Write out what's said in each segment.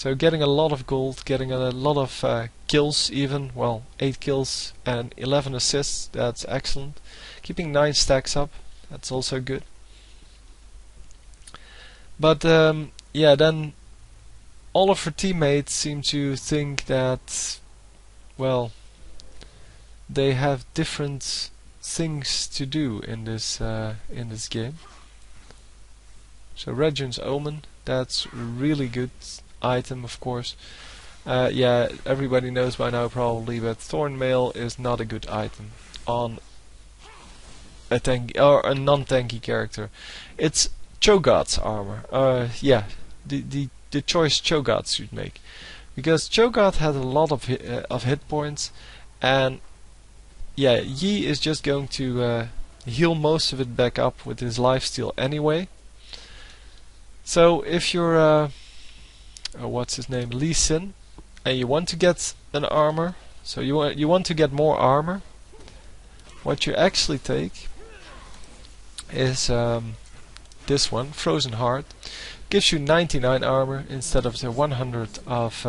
So getting a lot of gold, getting a lot of kills even, well 8 kills and 11 assists, that's excellent. Keeping 9 stacks up, that's also good. But yeah, then all of her teammates seem to think that, well, they have different things to do in this game. So Region's Omen, that's a really good item, of course. Yeah, everybody knows by now probably, but Thornmail is not a good item on a tank or a non-tanky character. It's Cho'Gath's armor. Yeah, the choice Cho'Gath should make, because Cho'Gath has a lot of hit points, and yeah, Yi is just going to heal most of it back up with his lifesteal anyway. So if you're what's his name, Lee Sin, and you want to get an armor, so you want to get more armor, what you actually take is this one, Frozen Heart. Gives you 99 armor instead of the 100 of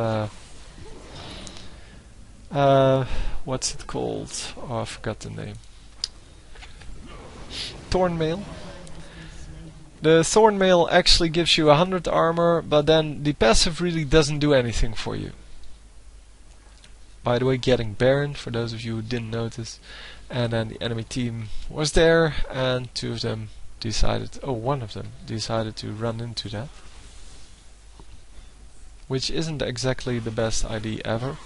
what's it called? Oh, I forgot the name. Thornmail. The Thornmail actually gives you 100 armor, but then the passive really doesn't do anything for you. By the way, getting Baron, for those of you who didn't notice, and then the enemy team was there, and two of them decided, one of them decided to run into that, which isn't exactly the best idea ever.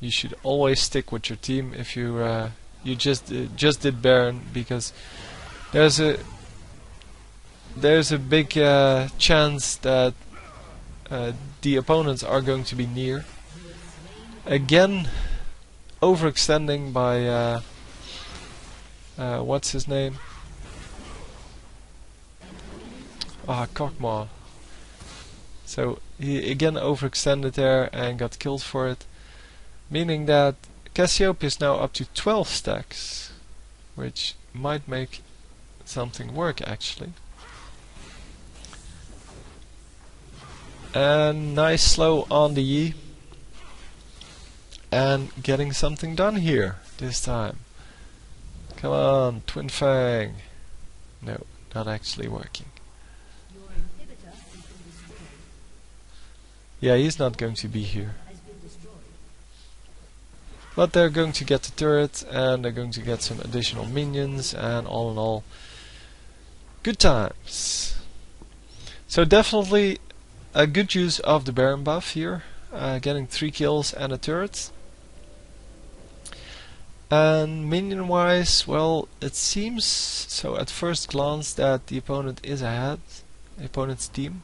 You should always stick with your team. If you just did Baron, because there's a big chance that the opponents are going to be near. Again, overextending by what's his name? Cockmaw. So he again overextended there and got killed for it, meaning that Cassiopeia is now up to 12 stacks, which might make something work actually. And nice slow on the Yi, and getting something done here this time. Come on, Twin Fang. No, not actually working. Yeah, he's not going to be here. But they're going to get the turret, and they're going to get some additional minions, and all in all, good times. So definitely a good use of the Baron buff here, getting 3 kills and a turret. And minion wise, well, it seems so at first glance that the opponent is ahead, the opponent's team.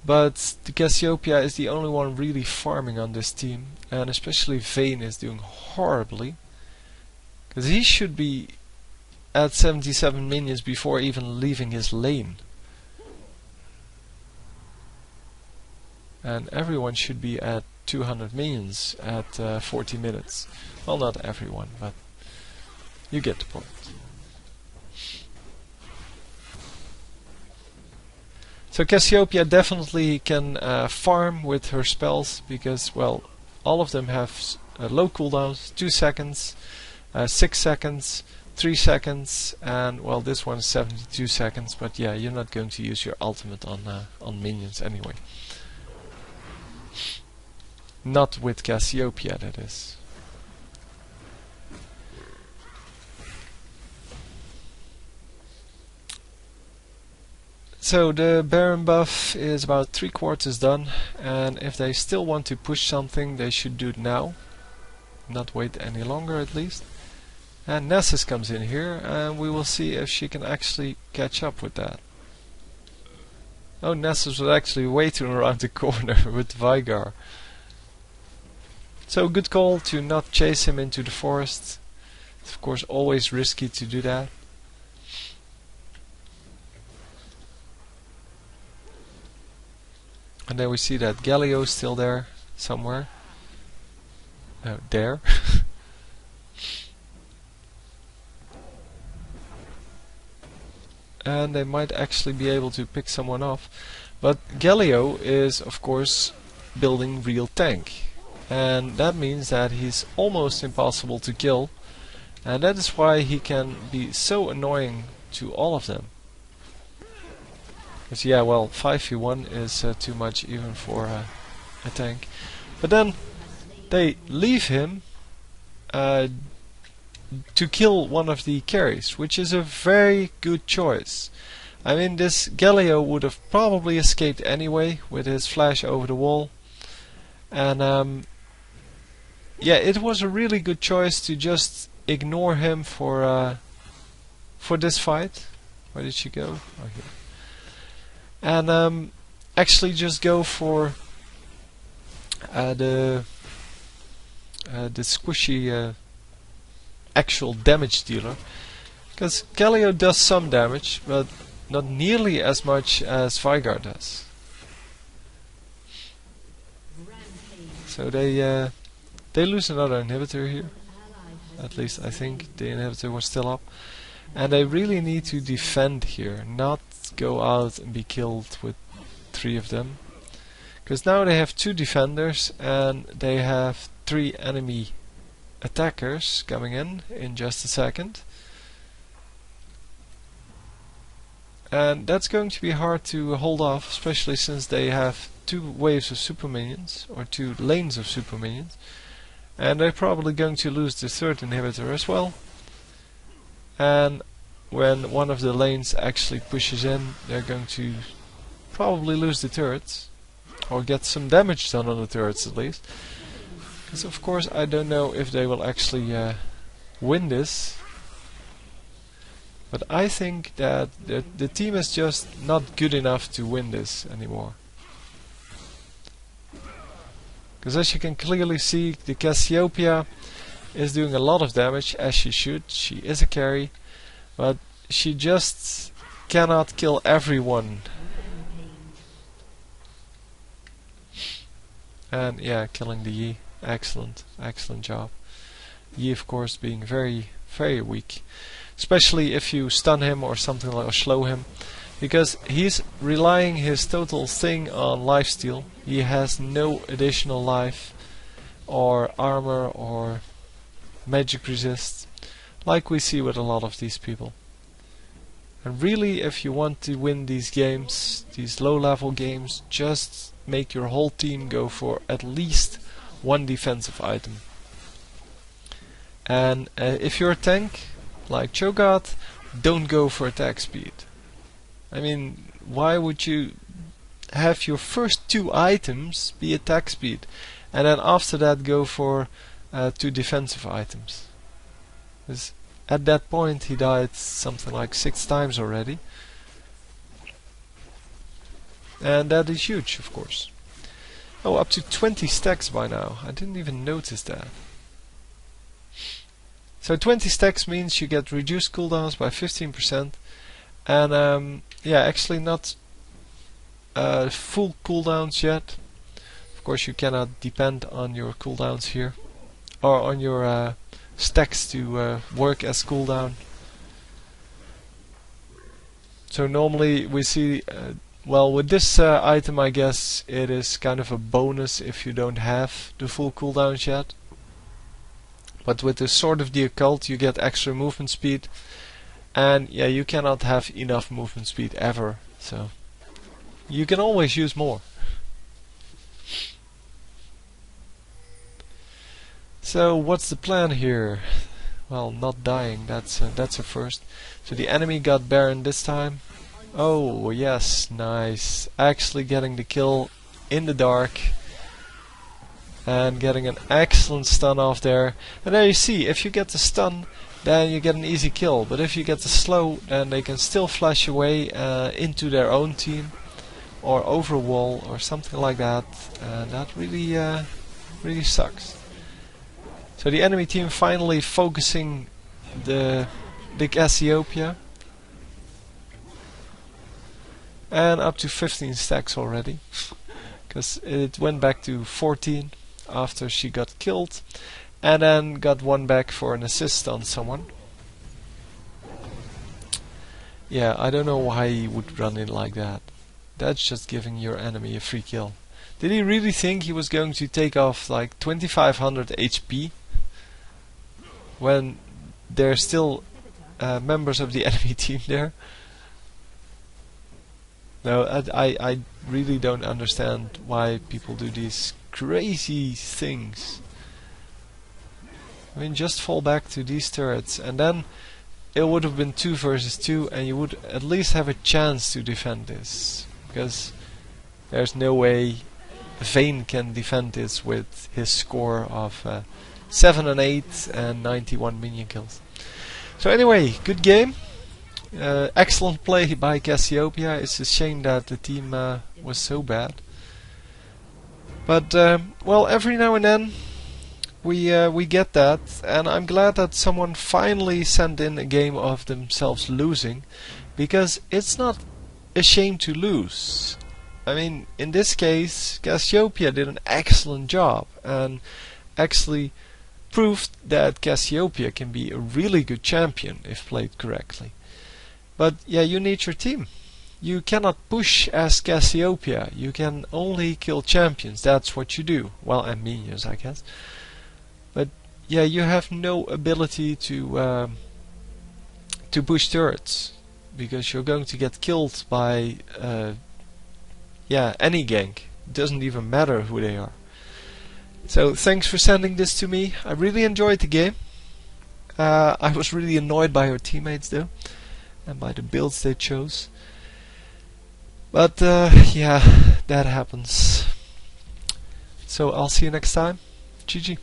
But the Cassiopeia is the only one really farming on this team, and especially Vayne is doing horribly, because he should be at 77 minions before even leaving his lane. And everyone should be at 200 minions at 40 minutes. Well, not everyone, but you get the point. So Cassiopeia definitely can farm with her spells, because, well, all of them have low cooldowns, 2 seconds, 6 seconds, 3 seconds, and, well, this one is 72 seconds, but yeah, you're not going to use your ultimate on minions anyway. Not with Cassiopeia, that is. So the Baron buff is about 3/4 done, and if they still want to push something, they should do it now. Not wait any longer, at least. And Nessus comes in here, and we will see if she can actually catch up with that. Oh, Nessus was actually waiting around the corner with Vigar. So good call to not chase him into the forest. It's of course always risky to do that. And then we see that Galio is still there somewhere. Oh, there. And they might actually be able to pick someone off. But Galio is of course building real tank, and that means that he's almost impossible to kill, and that is why he can be so annoying to all of them. Because yeah, well, 5v1 is too much even for a tank. But then they leave him to kill one of the carries, which is a very good choice. I mean, this Galio would have probably escaped anyway with his flash over the wall. And yeah, it was a really good choice to just ignore him for this fight. Where did she go? Oh, here. And actually just go for the squishy actual damage dealer, because Galio does some damage, but not nearly as much as Vygar does. So they lose another inhibitor here. At least I think the inhibitor was still up. And they really need to defend here, not go out and be killed with 3 of them. Because now they have 2 defenders and they have 3 enemy attackers coming in just a second. And that's going to be hard to hold off, especially since they have 2 waves of super minions, or 2 lanes of super minions. And they're probably going to lose the 3rd inhibitor as well. And when one of the lanes actually pushes in, they're going to probably lose the turrets, or get some damage done on the turrets at least. Because of course I don't know if they will actually win this. But I think that the team is just not good enough to win this anymore. Because as you can clearly see, the Cassiopeia is doing a lot of damage, as she should. She is a carry, but she just cannot kill everyone. And yeah, killing the Yi. Excellent, excellent job. Yi of course being very, very weak. Especially if you stun him or something like, or slow him. Because he's relying his total thing on lifesteal. He has no additional life, or armor, or magic resist, like we see with a lot of these people. And really, if you want to win these games, these low level games, just make your whole team go for at least 1 defensive item. And if you're a tank, like Cho'Gath, don't go for attack speed. I mean, why would you have your first 2 items be attack speed, and then after that go for 2 defensive items? Because at that point he died something like 6 times already. And that is huge, of course. Oh, up to 20 stacks by now. I didn't even notice that. So 20 stacks means you get reduced cooldowns by 15%. And yeah, actually not full cooldowns yet. Of course you cannot depend on your cooldowns here, or on your stacks to work as cooldown. So normally we see, well, with this item I guess it is kind of a bonus if you don't have the full cooldowns yet. But with the Sword of the Occult you get extra movement speed, and yeah, you cannot have enough movement speed ever, so you can always use more. So what's the plan here? Well, not dying, that's a first. So the enemy got Baron this time. Oh yes, nice. Actually getting the kill in the dark. And getting an excellent stun off there. And there you see, if you get the stun, then you get an easy kill. But if you get the slow, then they can still flash away into their own team, or over a wall, or something like that. And that really, really sucks. So the enemy team finally focusing the Cassiopeia. And up to 15 stacks already. Because it went back to 14 after she got killed, and then got 1 back for an assist on someone. Yeah, I don't know why he would run in like that. That's just giving your enemy a free kill. Did he really think he was going to take off like 2500 HP when there's still members of the enemy team there? No, I really don't understand why people do these crazy things. I mean, just fall back to these turrets, and then it would have been 2 versus 2, and you would at least have a chance to defend this. Because there's no way Vayne can defend this with his score of 7 and 8 and 91 minion kills. So anyway, good game. Excellent play by Cassiopeia. It's a shame that the team was so bad. But well, every now and then we get that, and I'm glad that someone finally sent in a game of themselves losing, because it's not a shame to lose. I mean, in this case, Cassiopeia did an excellent job and actually proved that Cassiopeia can be a really good champion if played correctly. But yeah, you need your team. You cannot push as Cassiopeia. You can only kill champions. That's what you do. Well, and minions, I guess. But yeah, you have no ability to push turrets, because you're going to get killed by yeah, any gank. It doesn't even matter who they are. So thanks for sending this to me. I really enjoyed the game. I was really annoyed by our teammates though, and by the builds they chose. But yeah, that happens. So I'll see you next time. GG.